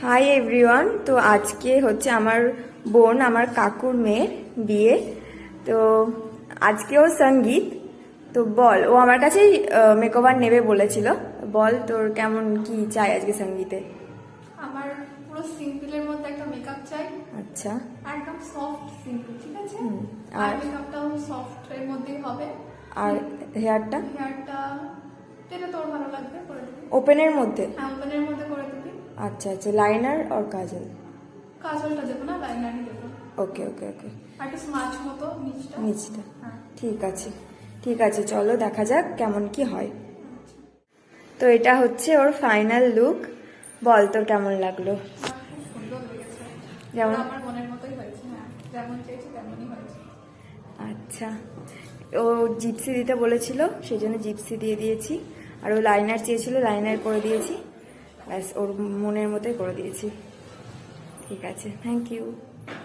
Hi everyone. তো আজকে হচ্ছে আমার বোন, আমার কাকুর মেয়ের বিয়ে। তো আজকেও সঙ্গীত। তো বল, ও আমার কাছেই মেকওভার নেবে বলেছিল। বল তোর কেমন কি চাই আজকে সঙ্গীতে? আমার পুরো সিম্পলের মধ্যে একটা মেকআপ চাই। আচ্ছা, একদম সফট সিম্পল, ঠিক আছে? আর আর মেকআপটাও সফট এর মধ্যেই হবে। আর হেয়ারটা হেয়ারটা যেটা তোর ভালো লাগবে করে দিবি। ওপেনের মধ্যে? হ্যাঁ, ওপেনের মধ্যে করে দিবি। আচ্ছা আচ্ছা, লাইনার আর কাজল? কাজলটা দেবো না, লাইনারই দেবো। ওকে ওকে ওকে। আর একটু স্মার্চ মতো নিচটা। নিচটা হ্যাঁ। ঠিক আছে, ঠিক আছে, চলো দেখা যাক কেমন কি হয়। তো এটা হচ্ছে ওর ফাইনাল লুক। বল তোর কেমন লাগলো? আমার খুব সুন্দর লেগেছে। যেমন আমার মনের মতোই হয়েছে। হ্যাঁ, যেমন চেয়েছি তেমনই হয়েছে। আচ্ছা, ও জিপসি দিতে বলেছিল, সেই জন্য জিপসি দিয়ে দিয়েছি। আর ও লাইনার চেয়েছিল, লাইনার করে দিয়েছি। ব্যাস, ওর মনের মতোই করে দিয়েছি। ঠিক আছে, থ্যাংক ইউ।